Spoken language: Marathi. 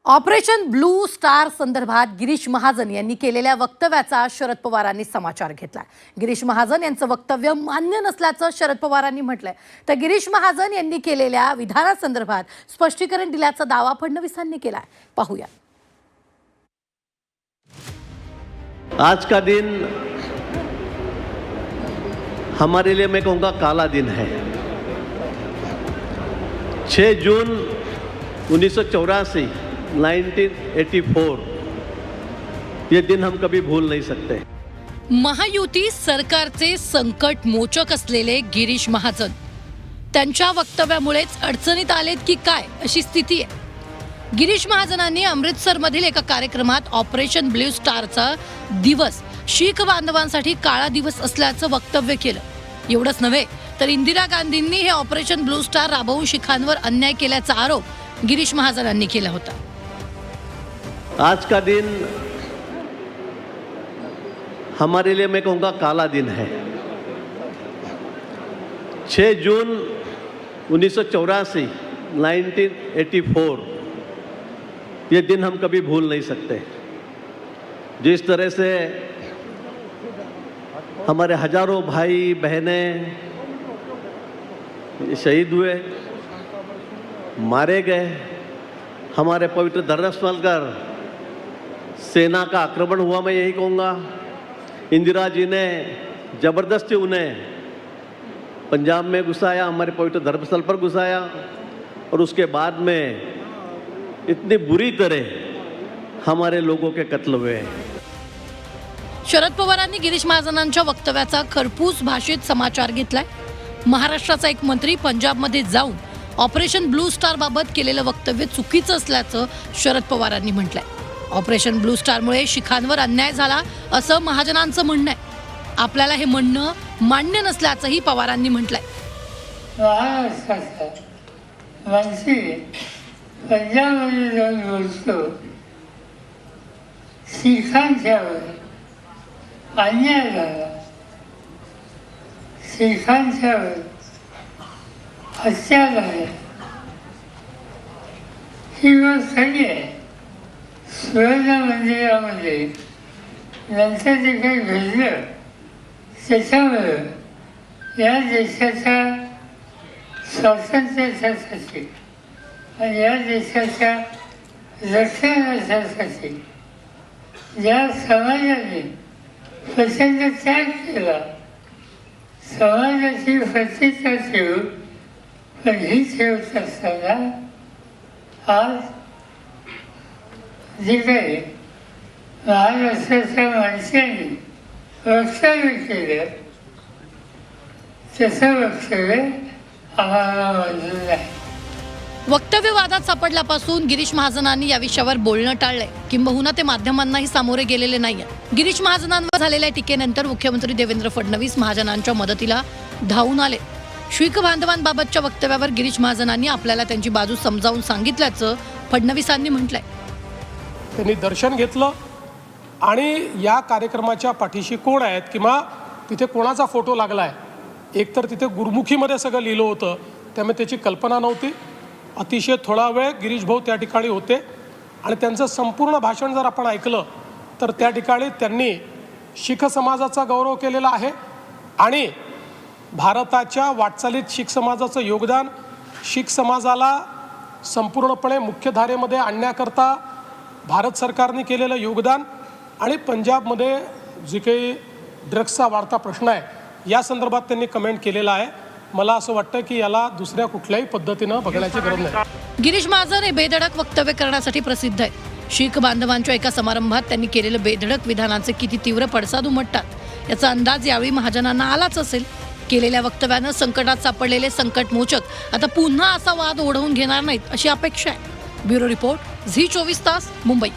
ऑपरेशन ब्लू स्टार संदर्भात गिरीश महाजन यांनी केलेल्या वक्तव्याचा शरद पवारांनी समाचार घेतलाय। गिरीश महाजन यांचं वक्तव्य मान्य नसल्याचं शरद पवारांनी म्हटलंय। तर गिरीश महाजन यांनी केलेल्या विधानासंदर्भात स्पष्टीकरण दिल्याचा दावा फडणवीसांनी केलाय। पाहूया। आज का दिन हमारे लिए मैं कहूँगा काला दिन है। 6 जून 1984 1984 ये दिन हम कभी भूल नहीं सकते। महायुती सरकारचे संकट मोचक असलेले गिरीश महाजन त्यांच्या वक्तव्यामुळेच अडचणीत आलेत की काय अशी स्थिती आहे। गिरीश महाजनांनी अमृतसरमधील एका कार्यक्रमात ऑपरेशन ब्लू स्टारचा दिवस शीख बांधवांसाठी काळा दिवस असल्याचं वक्तव्य केलं। एवढंच नव्हे तर इंदिरा गांधींनी हे ऑपरेशन ब्लू स्टार राबवून शिखांवर अन्याय केल्याचा आरोप गिरीश महाजनांनी केला होता। आज का दिन हमारे लिए मैं कहूँगा काला दिन है। 6 जून 1984 1984 ये दिन हम कभी भूल नहीं सकते। जिस तरह से हमारे हजारों भाई बहनें शहीद हुए, मारे गए, हमारे पवित्र धर्मस्थल पर सेना का आक्रमण हुआ, मैं यही कहूँगा। इंदिरा जी ने ज़बरदस्ती उन्हें पंजाब में घुसाया, हमारे पवित्र धर्मस्थल पर घुसाया और उसके बाद में इतनी बुरी तरह हमारे लोगों के कत्ल हुए। शरद पवारांनी गिरीश महाजनांच्या वक्तव्याचा खरपूस भाषेत समाचार घेतलाय। महाराष्ट्राचा एक मंत्री पंजाबमध्ये जाऊन ऑपरेशन ब्लू स्टार बाबत केलेलं वक्तव्य चुकीचं असल्याचं शरद पवारांनी म्हटलंय। ऑपरेशन ब्लू स्टारमुळे शिखांवर अन्याय झाला असं महाजनांचं म्हणणं आहे। आपल्याला हे म्हणणं मान्य नसल्याचंही पवारांनी म्हटलंय। महाराष्ट्राचा मंत्री पंजाबमध्ये जाऊन बोलतो, शिखांच्यावर अन्याय झाला, शिखांच्यावर हत्या झाली, ही गोष्ट खरी आहे। सुवर्ण मंदिरामध्ये नंतर जे काही घडलं त्याच्यामुळं या देशाच्या स्वातंत्र्यासाठी आणि या देशाच्या रक्षणासाठी ज्या समाजाने प्रचंड त्याग केला, समाजाची प्रतिष्ठा ठेवून पण ही ठेवत असताना आज जे काही महाराष्ट्राच्या माणसांनी वक्तव्य केलं तसं वक्तव्य आम्हाला मंजूर नाही। वक्तव्य वादात सापडल्यापासून गिरीश महाजनांनी या विषयावर बोलणं टाळलंय, किंबहुना ते माध्यमांनाही सामोरे गेलेले नाहीये। गिरीश महाजनांवर झालेल्या टीकेनंतर मुख्यमंत्री देवेंद्र फडणवीस महाजनांच्या मदतीला धावून आले। शीख बांधवांबाबतच्या वक्तव्यावर गिरीश महाजनांनी आपल्याला त्यांची बाजू समजावून सांगितल्याचं फडणवीसांनी म्हटलंय। त्यांनी दर्शन घेतलं आणि या कार्यक्रमाच्या पाठीशी कोण आहेत किंवा तिथे कोणाचा फोटो लागलाय, एकतर तिथे गुरुमुखीमध्ये सगळं लिहिलं होतं, त्यामुळे त्याची कल्पना नव्हती। अतिशय थोडा वेळ गिरीश भाऊ त्या ठिकाणी होते आणि त्यांचं संपूर्ण भाषण जर आपण ऐकलं तर त्या ठिकाणी त्यांनी शीख समाजाचा गौरव केलेला आहे आणि भारताच्या वाटचालीत शीख समाजाचं योगदान, शीख समाजाला संपूर्णपणे मुख्यधारेमध्ये आणण्याकरता भारत सरकारने केलेलं योगदान आणि पंजाबमध्ये जे काही ड्रग्सचा वाढता प्रश्न आहे या संदर्भात त्यांनी कमेंट केलेला आहे। मला असं वाटतं की याला दुसऱ्या कुठल्याही पद्धतीनं बघण्याची गरज नाही। गिरीश महाजन हे बेधडक वक्तव्य करण्यासाठी प्रसिद्ध आहेत। शीख बांधवांच्या एका समारंभात त्यांनी केलेलं बेधडक विधानांचे किती तीव्र पडसाद उमटतात याचा अंदाज यावेळी महाजनांना आलाच असेल। केलेल्या वक्तव्यानं संकटात सापडलेले संकटमोचक आता पुन्हा असा वाद ओढवून घेणार नाहीत अशी अपेक्षा आहे। ब्युरो रिपोर्ट, झी 24 तास, मुंबई।